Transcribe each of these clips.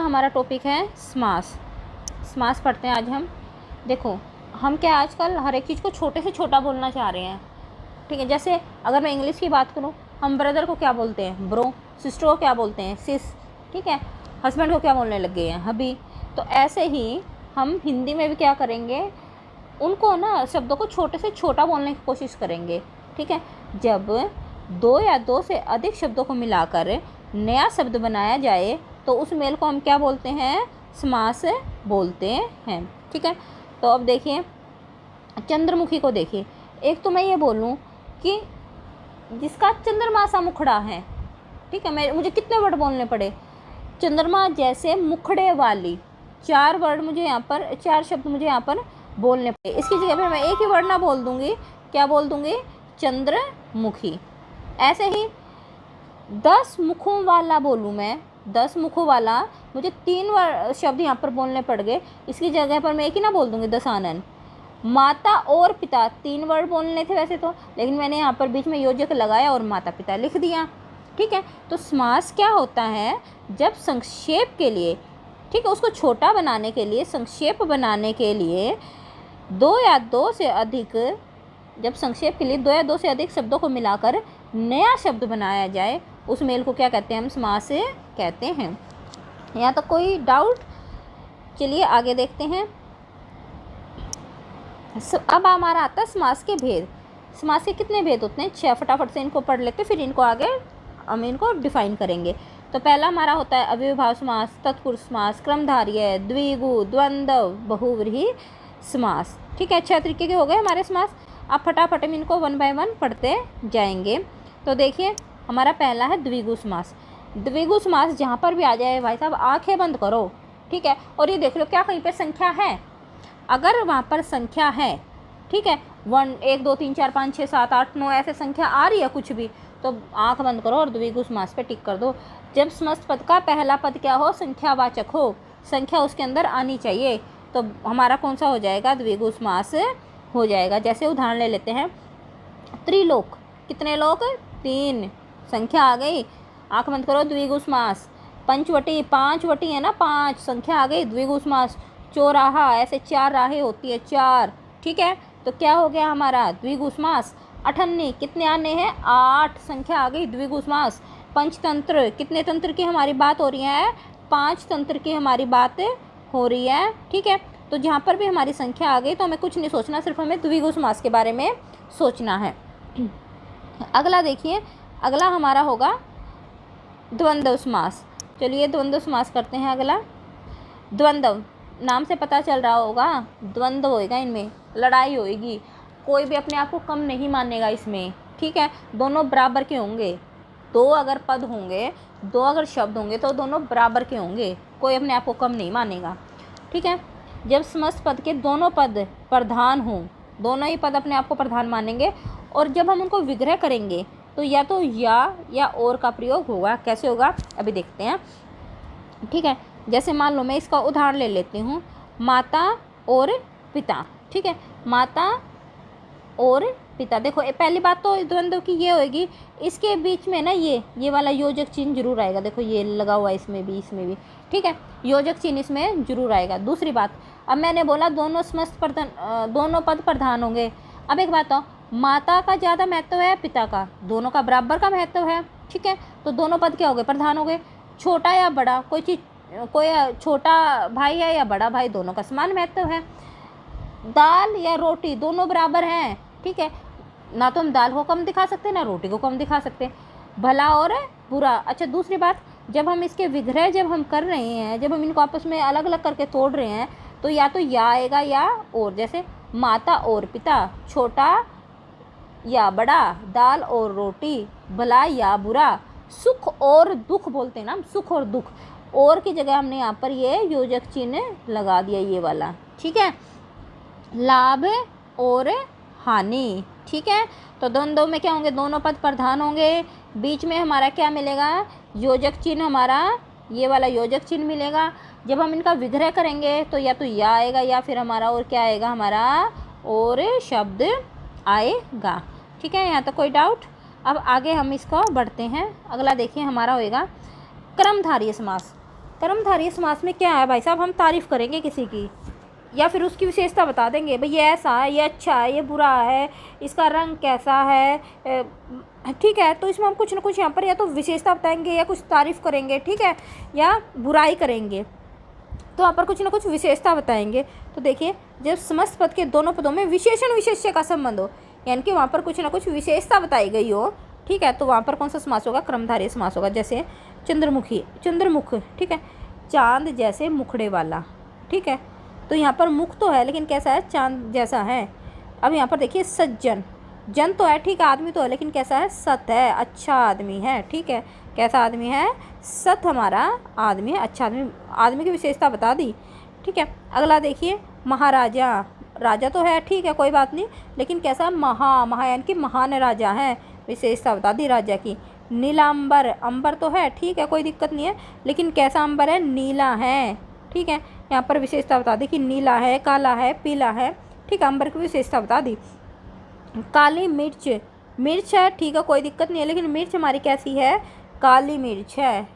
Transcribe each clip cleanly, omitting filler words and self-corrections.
हमारा टॉपिक है समास। समास पढ़ते हैं आज हम। देखो हम क्या आजकल हर एक चीज़ को छोटे से छोटा बोलना चाह रहे हैं, ठीक है। जैसे अगर मैं इंग्लिश की बात करूँ, हम ब्रदर को क्या बोलते हैं ब्रो, सिस्टर को क्या बोलते हैं सिस, ठीक है। हस्बैंड को क्या बोलने लग गए हैं हबी। तो ऐसे ही हम हिंदी में भी क्या करेंगे, उनको ना शब्दों को छोटे से छोटा बोलने की कोशिश करेंगे, ठीक है। जब दो या दो से अधिक शब्दों को मिलाकर नया शब्द बनाया जाए तो उस मेल को हम क्या बोलते हैं, समास बोलते हैं, ठीक है। तो अब देखिए चंद्रमुखी को देखिए। एक तो मैं ये बोलूँ कि जिसका चंद्रमा सा मुखड़ा है, ठीक है। मुझे कितने वर्ड बोलने पड़े, चंद्रमा जैसे मुखड़े वाली, 4 वर्ड मुझे यहाँ पर, 4 शब्द मुझे यहाँ पर बोलने पड़े। इसकी जगह पर मैं एक ही वर्ड ना बोल दूँगी, क्या बोल दूँगी, चंद्रमुखी। ऐसे ही 10 मुखों वाला बोलूँ मैं, 10 मुखों वाला, मुझे 3 शब्द यहाँ पर बोलने पड़ गए। इसकी जगह पर मैं एक ही ना बोल दूँगी, दशानन। माता और पिता 3 वर्ड बोलने थे वैसे तो, लेकिन मैंने यहाँ पर बीच में योजक लगाया और माता पिता लिख दिया, ठीक है। तो समास क्या होता है, जब संक्षेप के लिए, ठीक है, उसको छोटा बनाने के लिए, संक्षेप बनाने के लिए 2 या 2 से अधिक, जब संक्षेप के लिए 2 या 2 से अधिक शब्दों को मिलाकर नया शब्द बनाया जाए, उस मेल को क्या कहते हैं, हम समास कहते हैं। यहाँ तक कोई डाउट? चलिए आगे देखते हैं। अब हमारा आता है समास के भेद। समास के कितने भेद होते हैं, 6। फटाफट से इनको पढ़ लेते, फिर इनको आगे हम इनको डिफाइन करेंगे। तो पहला हमारा होता है अव्ययभाव समास, तत्पुरुष समास, क्रमधारय, द्विगु, द्वंद्व, बहुव्रीहि समास, ठीक है। 6 तरीके के हो गए हमारे समास। आप फटाफट हम इनको 1 बाय 1 पढ़ते जाएंगे। तो देखिए हमारा पहला है द्विगु समास। द्विगु समास जहाँ पर भी आ जाए भाई साहब आंखें बंद करो, ठीक है, और ये देख लो क्या कहीं पे संख्या है। अगर वहाँ पर संख्या है, ठीक है, 1 2 3 4 5 6 7 8 9 ऐसे संख्या आ रही है कुछ भी, तो आंख बंद करो और द्विगु समास पे टिक कर दो। जब समस्त पद का पहला पद क्या हो, संख्यावाचक हो, संख्या उसके अंदर आनी चाहिए, तो हमारा कौन सा हो जाएगा, द्विगु समास हो जाएगा। जैसे उदाहरण ले लेते हैं, त्रिलोक, कितने लोग, 3, संख्या आ गई, आंख बंद करो, द्विगु समास। पंचवटी, 5 वटी है ना, 5, संख्या आ गई, द्विगु समास। चौराहा, ऐसे 4 राहें होती है, 4, ठीक है, तो क्या हो गया हमारा, द्विगु समास। अठन्नी, कितने आने हैं, 8, संख्या आ गई, द्विगु समास। पंचतंत्र, कितने तंत्र की हमारी बात हो रही है, 5 तंत्र की हमारी बात हो रही है, ठीक है। तो जहाँ पर भी हमारी संख्या आ गई तो हमें कुछ नहीं सोचना, सिर्फ हमें द्विगु समास के बारे में सोचना है। अगला देखिए, अगला हमारा होगा द्वंद्व समास। चलिए द्वंद्व समास करते हैं। अगला द्वंद्व, नाम से पता चल रहा होगा, द्वंद्व होएगा, इनमें लड़ाई होएगी, कोई भी अपने आप को कम नहीं मानेगा इसमें, ठीक है। दोनों बराबर के होंगे, 2 अगर पद होंगे, 2 अगर शब्द होंगे तो दोनों बराबर के होंगे, कोई अपने आप को कम नहीं मानेगा, ठीक है। जब समस्त पद के दोनों पद प्रधान हों, दोनों ही पद अपने आप को प्रधान मानेंगे, और जब हम उनको विग्रह करेंगे तो या तो या और का प्रयोग होगा। कैसे होगा अभी देखते हैं, ठीक है। जैसे मान लो मैं इसका उदाहरण ले लेती हूँ, माता और पिता, ठीक है, माता और पिता। देखो पहली बात तो द्वंद्व की ये होगी, इसके बीच में ना ये वाला योजक चिन्ह जरूर आएगा। देखो ये लगा हुआ है इसमें भी, ठीक है, योजक चिन्ह इसमें जरूर आएगा। दूसरी बात, अब मैंने बोला दोनों समस्त प्रधान, दोनों पद प्रधान होंगे। अब एक बात, माता का ज़्यादा महत्व है पिता का, दोनों का बराबर का महत्व है, ठीक है, तो दोनों पद क्या हो गए, प्रधान हो गए। छोटा या बड़ा, कोई चीज़, कोई छोटा भाई है या बड़ा भाई, दोनों का समान महत्व है। दाल या रोटी, दोनों बराबर हैं, ठीक है, ना तो हम दाल को कम दिखा सकते ना रोटी को कम दिखा सकते। भला और बुरा। अच्छा दूसरी बात, जब हम इसके विग्रह जब हम कर रहे हैं, जब हम इनको आपस में अलग अलग करके तोड़ रहे हैं, तो या तो या आएगा या और। जैसे माता और पिता, छोटा या बड़ा, दाल और रोटी, भला या बुरा, सुख और दुख बोलते हैं ना हम, सुख और दुख, और की जगह हमने यहाँ पर ये योजक चिन्ह लगा दिया, ये वाला, ठीक है। लाभ और हानि, ठीक है। तो द्वंद्व में क्या होंगे, दोनों पद प्रधान होंगे, बीच में हमारा क्या मिलेगा, योजक चिन्ह, हमारा ये वाला योजक चिन्ह मिलेगा। जब हम इनका विग्रह करेंगे तो या तो या आएगा या फिर हमारा और क्या आएगा, हमारा और शब्द आएगा, ठीक है। यहाँ तक कोई डाउट? अब आगे हम इसको बढ़ते हैं। अगला देखिए हमारा होएगा क्रमधारय समास। कर्मधारय समास में क्या है भाई साहब, हम तारीफ़ करेंगे किसी की या फिर उसकी विशेषता बता देंगे, भाई ये ऐसा है, ये अच्छा है, ये बुरा है, इसका रंग कैसा है, ठीक है। तो इसमें हम कुछ ना कुछ यहाँ पर या तो विशेषता बताएंगे या कुछ तारीफ़ करेंगे, ठीक है, या बुराई करेंगे, तो यहाँ पर कुछ ना कुछ विशेषता बताएंगे। तो देखिए, जब समस्त पद के दोनों पदों में विशेषण विशेष्य का संबंध हो, यानी कि वहाँ पर कुछ ना कुछ विशेषता बताई गई हो, ठीक है, तो वहाँ पर कौन सा समास होगा, कर्मधारय समास होगा। जैसे चंद्रमुखी, चंद्रमुख, ठीक है, चांद जैसे मुखड़े वाला, ठीक है, तो यहाँ पर मुख तो है लेकिन कैसा है, चांद जैसा है। अब यहाँ पर देखिए सज्जन, जन तो है, ठीक है, आदमी तो है लेकिन कैसा है, सत है, अच्छा आदमी है, ठीक है, कैसा आदमी है, सत हमारा आदमी है, अच्छा आदमी, आदमी की विशेषता बता दी, ठीक है। अगला देखिए महाराजा, राजा तो है, ठीक है, कोई बात नहीं, लेकिन कैसा, महा यानी कि महान राजा है, विशेषता बता दी राजा की। नीलांबर, अंबर तो है, ठीक है, कोई दिक्कत नहीं है, लेकिन कैसा अंबर है, नीला है, ठीक है, यहाँ पर विशेषता बता दी कि नीला है, काला है, पीला है, ठीक है, अंबर की विशेषता बता दी। काली मिर्च, मिर्च है, ठीक है, कोई दिक्कत नहीं है, लेकिन मिर्च हमारी कैसी है, काली मिर्च है,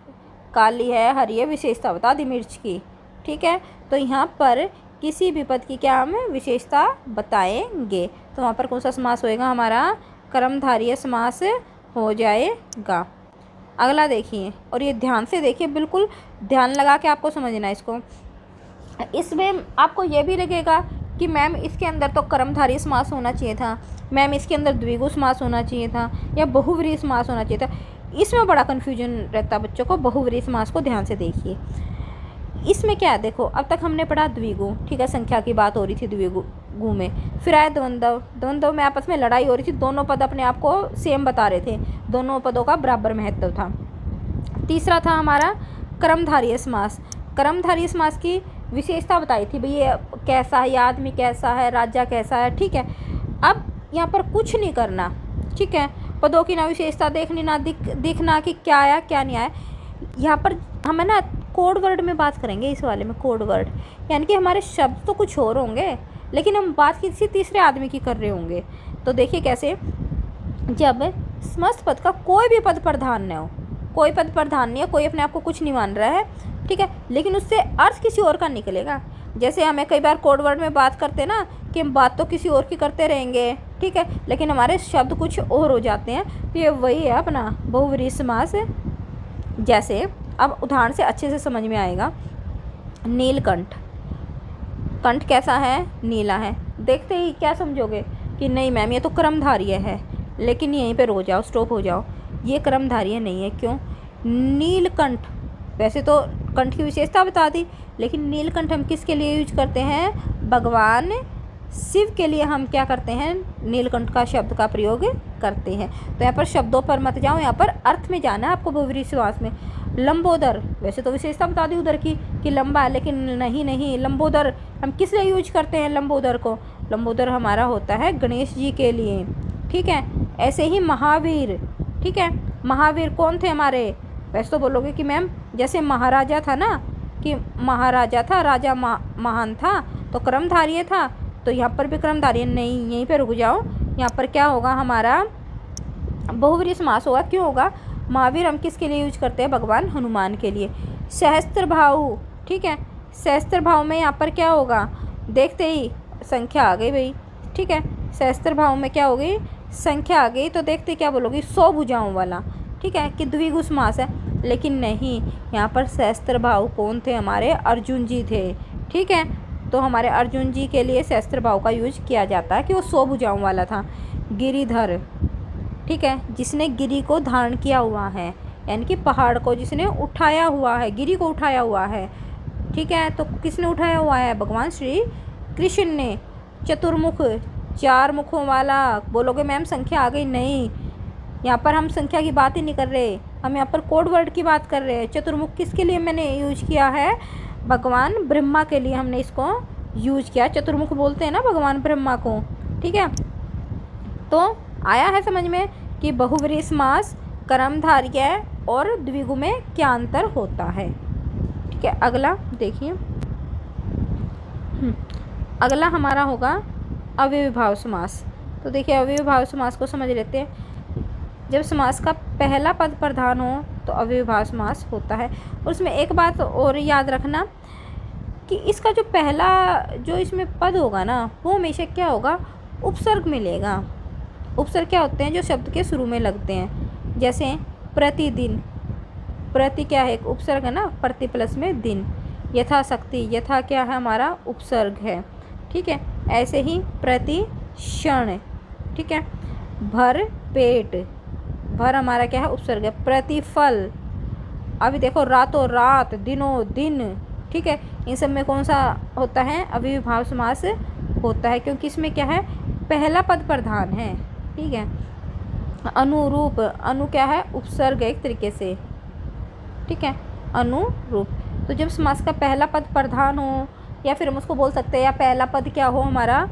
काली है, हरी है, विशेषता बता दी मिर्च की, ठीक है। तो यहाँ पर किसी भी पद की क्या हम विशेषता बताएंगे, तो वहाँ पर कौन सा समास होएगा, हमारा कर्मधारय समास हो जाएगा। अगला देखिए, और ये ध्यान से देखिए, बिल्कुल ध्यान लगा के आपको समझना है इसको। इसमें आपको ये भी लगेगा कि मैम इसके अंदर तो कर्मधारय समास होना चाहिए था, मैम इसके अंदर द्विगु समास होना चाहिए था, या बहुव्रीहि समास होना चाहिए था। इसमें बड़ा कन्फ्यूजन रहता है बच्चों को। बहुव्रीहि समास को ध्यान से देखिए, इसमें क्या है, देखो अब तक हमने पढ़ा द्विगु, ठीक है, संख्या की बात हो रही थी द्विगु में, फिर आया द्वंद्व, द्वंद्व में आपस में लड़ाई हो रही थी, दोनों पद अपने आप को सेम बता रहे थे, दोनों पदों का बराबर महत्व था। तीसरा था हमारा कर्मधारय समास, कर्मधारय समास की विशेषता बताई थी, भाई ये कैसा है, ये आदमी कैसा है, राजा कैसा है, ठीक है। अब यहाँ पर कुछ नहीं करना, ठीक है, पदों की ना विशेषता देखनी, ना दिखना कि क्या आया क्या नहीं आया। यहाँ पर हमें ना कोड वर्ड में बात करेंगे, इस वाले में कोड वर्ड, यानी कि हमारे शब्द तो कुछ और होंगे लेकिन हम बात किसी तीसरे आदमी की कर रहे होंगे। तो देखिए कैसे, जब समस्त पद का कोई भी पद प्रधान न हो, कोई पद प्रधान नहीं है, कोई अपने आप को कुछ नहीं मान रहा है, ठीक है, लेकिन उससे अर्थ किसी और का निकलेगा। जैसे हमें कई बार कोड वर्ड में बात करते हैं ना कि हम बात तो किसी और की करते रहेंगे, ठीक है, लेकिन हमारे शब्द कुछ और हो जाते हैं, तो ये वही है अपना बहुव्रीहि समास। जैसे अब उदाहरण से अच्छे से समझ में आएगा, नीलकंठ, कंठ कैसा है, नीला है, देखते ही क्या समझोगे कि नहीं मैम ये तो कर्मधारय है, लेकिन यहीं पे रुक जाओ, स्टॉप हो जाओ, ये कर्मधारय नहीं है। क्यों, नीलकंठ, वैसे तो कंठ की विशेषता बता दी, लेकिन नीलकंठ हम किसके लिए यूज करते हैं, भगवान शिव के लिए हम क्या करते हैं, नीलकंठ का शब्द का प्रयोग करते हैं। तो यहाँ पर शब्दों पर मत जाओ, यहाँ पर अर्थ में जाना है आपको बहुव्रीहि समास में। लंबोदर, वैसे तो विशेषता बता दी उधर की कि लंबा है, लेकिन नहीं, लंबोदर हम किस लिए यूज करते हैं, लंबोदर को, लंबोदर हमारा होता है गणेश जी के लिए, ठीक है। ऐसे ही महावीर, ठीक है, महावीर कौन थे हमारे, वैसे तो बोलोगे कि मैम जैसे महाराजा था ना, कि महाराजा था, राजा महान था तो कर्मधारय था, तो यहाँ पर भी कर्मधारय नहीं, यहीं पे रुक जाओ, यहाँ पर क्या होगा हमारा बहुव्रीहि समास होगा। क्यों होगा, महावीर हम किसके लिए यूज करते हैं, भगवान हनुमान के लिए। सहस्त्र भाव, ठीक है, सहस्त्र भाव में यहाँ पर क्या होगा, देखते ही संख्या आ गई भाई, ठीक है, सहस्त्र भाव में क्या हो गई, संख्या आ गई, तो देखते क्या बोलोगे, 100 भुजाओं वाला, ठीक है, कि द्विगु समास है, लेकिन नहीं, यहाँ पर सहस्त्र भाव कौन थे, हमारे अर्जुन जी थे, ठीक है। तो हमारे अर्जुन जी के लिए सहस्त्र भाव का यूज किया जाता है कि वो 100 भुजाओं वाला था। गिरिधर, ठीक है, जिसने गिरी को धारण किया हुआ है, यानी कि पहाड़ को जिसने उठाया हुआ है, गिरी को उठाया हुआ है, ठीक है, तो किसने उठाया हुआ है, भगवान श्री कृष्ण ने। चतुर्मुख, 4 मुखों वाला, बोलोगे मैम संख्या आ गई, नहीं, यहाँ पर हम संख्या की बात ही नहीं कर रहे, हम यहाँ पर कोड वर्ड की बात कर रहे हैं। चतुर्मुख किसके लिए मैंने यूज किया है, भगवान ब्रह्मा के लिए हमने इसको यूज किया, चतुर्मुख बोलते हैं ना भगवान ब्रह्मा को, ठीक है। तो आया है समझ में कि बहुव्रीहि समास, कर्मधारय और द्विगु में क्या अंतर होता है, ठीक है। अगला देखिए, अगला हमारा होगा अव्ययीभाव समास। तो देखिए अव्ययीभाव समास को समझ लेते हैं। जब समास का पहला पद प्रधान हो तो अव्ययभाव समास होता है। और उसमें एक बात और याद रखना कि इसका जो पहला जो इसमें पद होगा ना, वो हमेशा क्या होगा, उपसर्ग मिलेगा। उपसर्ग क्या होते हैं, जो शब्द के शुरू में लगते हैं। जैसे प्रतिदिन, प्रति क्या है, एक उपसर्ग है ना, प्रति प्लस में दिन। यथाशक्ति, यथा क्या है हमारा, उपसर्ग है, ठीक है। ऐसे ही प्रति क्षण, ठीक है। भर पेट, भर हमारा क्या है, उपसर्ग है। प्रतिफल, अभी देखो रातों रात, दिनों दिन, ठीक है। इन सब में कौन सा होता है, अव्ययभाव समास होता है, क्योंकि इसमें क्या है, पहला पद प्रधान है, ठीक है। अनुरूप, अनु क्या है, उपसर्ग एक तरीके से, ठीक है, अनुरूप। तो जब समास का पहला पद प्रधान हो, या फिर हम उसको बोल सकते हैं या पहला पद क्या हो हमारा,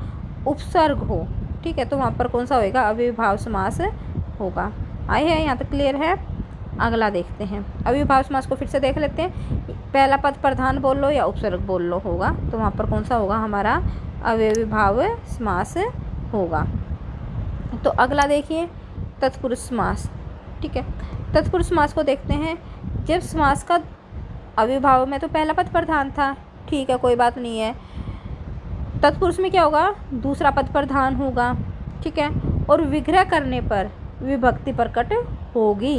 उपसर्ग हो, ठीक है, तो वहाँ पर कौन सा होएगा, अव्ययभाव समास होगा। आए है यहाँ तक क्लियर है। अगला देखते हैं, अव्ययभाव समास को फिर से देख लेते हैं। पहला पद प्रधान बोल लो या उपसर्ग बोल लो होगा, तो वहाँ पर कौन सा होगा हमारा, अव्ययभाव समास होगा। तो अगला देखिए, तत्पुरुष समास, ठीक है। तत्पुरुष समास को देखते हैं। जब समास का अव्ययभाव में तो पहला पद प्रधान था, ठीक है, कोई बात नहीं है। तत्पुरुष में क्या होगा, दूसरा पद प्रधान होगा, ठीक है। और विग्रह करने पर विभक्ति प्रकट होगी,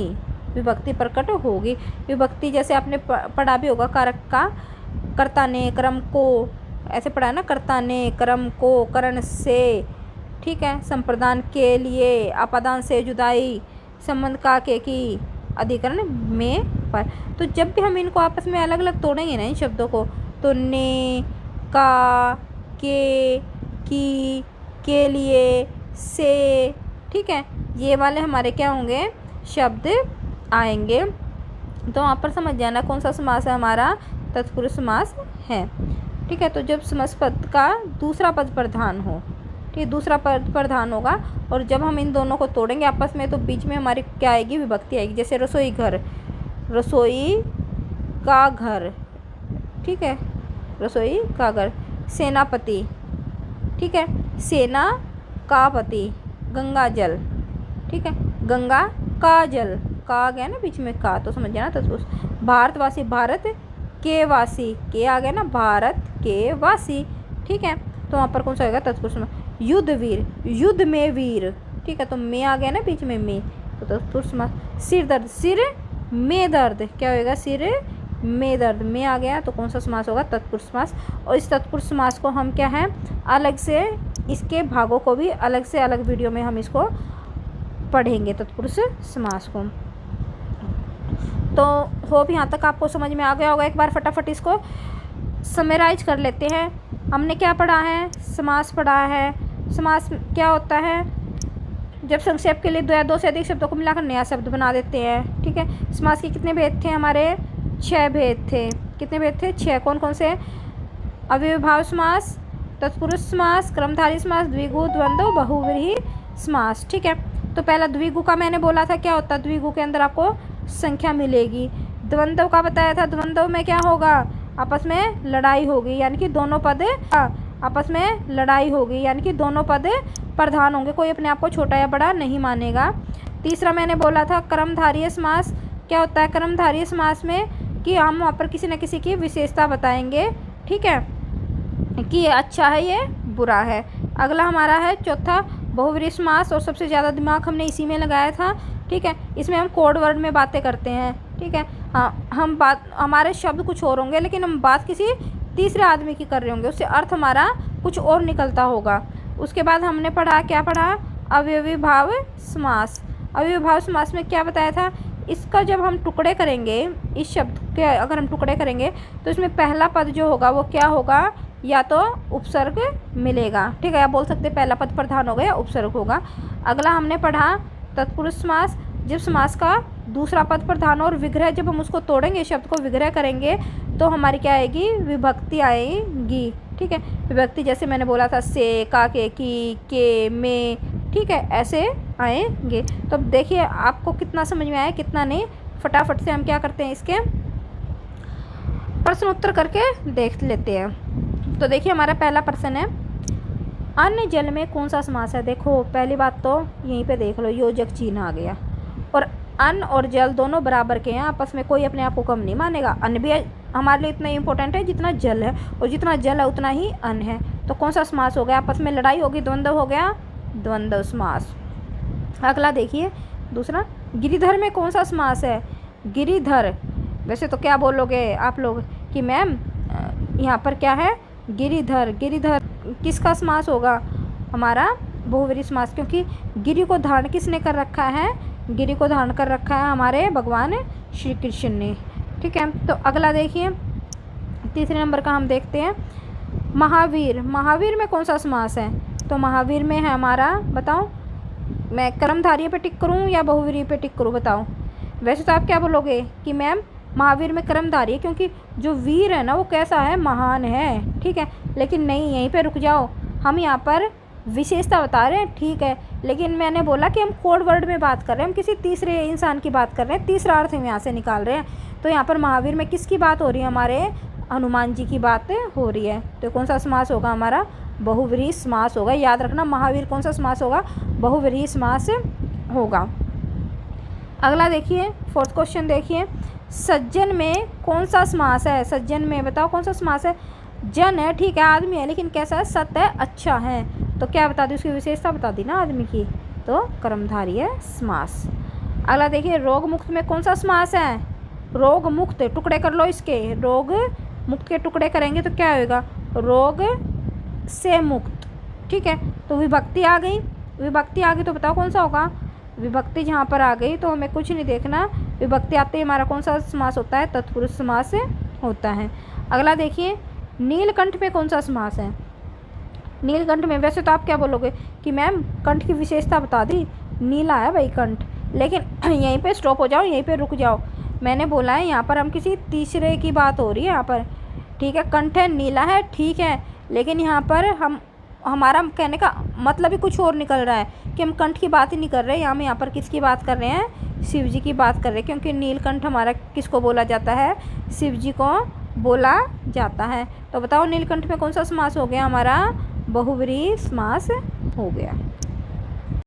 विभक्ति प्रकट होगी। विभक्ति जैसे आपने पढ़ा भी होगा, कारक का, कर्ता ने, क्रम को, ऐसे पढ़ा है ना, कर्ता ने, क्रम को, करण से, ठीक है। संप्रदान के लिए, अपादान से जुदाई, संबंध का के की, अधिकरण में पर। तो जब भी हम इनको आपस में अलग अलग तोड़ेंगे ना इन शब्दों को, तो ने, का, की, के लिए, से, ठीक है, ये वाले हमारे क्या होंगे, शब्द आएंगे। तो वहाँ पर समझ जाना कौन सा समास है हमारा, तत्पुरुष समास है, ठीक है। तो जब समास पद का दूसरा पद प्रधान हो, ठीक है, दूसरा पद प्रधान होगा, और जब हम इन दोनों को तोड़ेंगे आपस में, तो बीच में हमारी क्या आएगी, विभक्ति आएगी। जैसे रसोई घर, रसोई का घर, ठीक है, रसोई का घर। सेनापति, ठीक है, सेना का पति। गंगा जल, ठीक है, गंगा का जल, का आ गया ना बीच में का, तो समझ जाना तत्पुरुष। भारतवासी, भारत के वासी, के आ गया ना, भारत के वासी, ठीक है, तो वहाँ पर कौन सा होगा, तत्पुरुष में। युद्ध वीर, युद्ध में वीर, ठीक है, तो में आ गया ना बीच में में, तो तत्पुरुष समास। सिर दर्द, सिर में दर्द, क्या होएगा, सिर में दर्द, में आ गया, तो कौन सा समास होगा, तत्पुरुष समास। और इस तत्पुरुष समास को हम क्या है, अलग से इसके भागों को भी अलग से अलग वीडियो में हम इसको पढ़ेंगे, तत्पुरुष समास को। तो होप यहाँ तक आपको समझ में आ गया होगा। एक बार फटाफट इसको समराइज कर लेते हैं। हमने क्या पढ़ा है, समास पढ़ा है। समास क्या होता है, जब संक्षेप के लिए दो से अधिक शब्दों को मिलाकर नया शब्द बना देते हैं, ठीक है। समास के कितने भेद थे हमारे, 6 भेद थे। कितने भेद थे, 6। कौन कौन से, अव्ययभाव समास, तत्पुरुष समास, क्रमधारय समास, द्विगु, द्वंद्व, बहुव्रीहि समास, ठीक है। तो पहला द्विगु का मैंने बोला था क्या होता है, द्विगु के अंदर आपको संख्या मिलेगी। द्वंद्व का बताया था, द्वंद्व में क्या होगा, आपस में लड़ाई होगी, यानी कि दोनों पद आपस में लड़ाई होगी, यानी कि दोनों पद प्रधान होंगे, कोई अपने आप को छोटा या बड़ा नहीं मानेगा। तीसरा मैंने बोला था क्रमधारय समास, क्या होता है क्रमधारय समास में, कि हम वहाँ पर किसी न किसी की विशेषता बताएंगे, ठीक है, कि ये अच्छा है ये बुरा है। अगला हमारा है चौथा बहुव्रीहि समास, और सबसे ज़्यादा दिमाग हमने इसी में लगाया था, ठीक है। इसमें हम कोड वर्ड में बातें करते हैं, ठीक है। हाँ, हम बात, हमारे शब्द कुछ और होंगे, लेकिन हम बात किसी तीसरे आदमी की कर रहे होंगे, उससे अर्थ हमारा कुछ और निकलता होगा। उसके बाद हमने पढ़ा, क्या पढ़ा, अव्ययभाव समास। अव्ययभाव समास में क्या बताया था, इसका जब हम टुकड़े करेंगे, इस शब्द के अगर हम टुकड़े करेंगे, तो इसमें पहला पद जो होगा वो क्या होगा, या तो उपसर्ग मिलेगा, ठीक है, या बोल सकते पहला पद प्रधान होगा या उपसर्ग होगा। अगला हमने पढ़ा तत्पुरुष समास, जब समास का दूसरा पद प्रधान और विग्रह, जब हम उसको तोड़ेंगे, शब्द को विग्रह करेंगे, तो हमारी क्या आएगी, विभक्ति आएगी, ठीक है। विभक्ति जैसे मैंने बोला था, से, का, के, में, ठीक है, ऐसे आएंगे। तो अब देखिए आपको कितना समझ में आया, कितना नहीं। फटाफट से हम क्या करते हैं, इसके प्रश्न उत्तर करके देख लेते हैं। तो देखिए हमारा पहला प्रश्न है, अन्य जल में कौन सा समास है। देखो पहली बात तो यहीं पे देख लो, योजक चिन्ह आ गया, और अन्न और जल दोनों बराबर के हैं आपस में, कोई अपने आप को कम नहीं मानेगा। अन्न भी हमारे लिए इतना इम्पोर्टेंट है जितना जल है, और जितना जल है उतना ही अन्न है। तो कौन सा समास हो गया, आपस में लड़ाई होगी, द्वंद्व हो गया, द्वंद्व समास। अगला देखिए दूसरा, गिरिधर में कौन सा समास है, गिरिधर। वैसे तो क्या बोलोगे आप लोग कि मैम यहाँ पर क्या है, गिरिधर। गिरिधर किसका समास होगा, हमारा बहुव्रीहि समास, क्योंकि गिरि को धारण किसने कर रखा है, गिरि को धारण कर रखा है हमारे भगवान श्री कृष्ण ने। ठीक है, तो अगला देखिए तीसरे नंबर का हम देखते हैं, महावीर। महावीर में कौन सा समास है, तो महावीर में है हमारा, बताओ मैं कर्मधारय पे टिक करूँ या बहुव्रीहि पे टिक करूँ, बताओ। वैसे तो आप क्या बोलोगे कि मैम महावीर में कर्मधारय, क्योंकि जो वीर है ना वो कैसा है, महान है। ठीक है, लेकिन नहीं, यहीं पे रुक जाओ, हम यहाँ पर विशेषता बता रहे हैं, ठीक है, लेकिन मैंने बोला कि हम कोड वर्ड में बात कर रहे हैं, हम किसी तीसरे इंसान की बात कर रहे हैं, तीसरा अर्थ हम यहाँ से निकाल रहे हैं। तो यहाँ पर महावीर में किसकी बात हो रही है, हमारे हनुमान जी की बात हो रही है। तो कौन सा समास होगा, हमारा बहुव्रीहि समास होगा। याद रखना, महावीर कौन सा समास होगा, बहुव्रीहि समास होगा। अगला देखिए फोर्थ क्वेश्चन देखिए, सज्जन में कौन सा समास है, सज्जन में बताओ कौन सा समास है, जन है, ठीक है, आदमी है, लेकिन कैसा है, सत्य है, अच्छा है। तो क्या बता दी, उसकी विशेषता बता दी ना आदमी की, तो कर्मधारय समास। अगला देखिए, रोग मुक्त में कौन सा समास है, रोग मुक्त, टुकड़े कर लो इसके, रोग मुक्त के टुकड़े करेंगे तो क्या होगा, रोग से मुक्त। ठीक है, तो विभक्ति आ गई, विभक्ति आ गई तो बताओ कौन सा होगा, विभक्ति जहाँ पर आ गई तो हमें कुछ नहीं देखना, विभक्ति आते ही हमारा कौन सा समास होता है, तत्पुरुष समास होता है। अगला देखिए, नीलकंठ में कौन सा समास है, नीलकंठ में वैसे तो आप क्या बोलोगे कि मैम कंठ की विशेषता बता दी, नीला है भाई कंठ, लेकिन यहीं पे स्टॉप हो जाओ, यहीं पे रुक जाओ। मैंने बोला है यहाँ पर हम किसी तीसरे की बात हो रही है यहाँ पर, ठीक है, कंठ है, नीला है, ठीक है, लेकिन यहाँ पर हमारा कहने का मतलब ही कुछ और निकल रहा है कि हम कंठ की बात ही नहीं कर रहे, हम यहाँ पर किसकी बात कर रहे हैं, शिव जी की बात कर रहे हैं, क्योंकि नीलकंठ हमारा किसको बोला जाता है, शिव जी को बोला जाता है। तो बताओ नीलकंठ में कौन सा समास हो गया, हमारा बहुव्रीहि समास हो गया।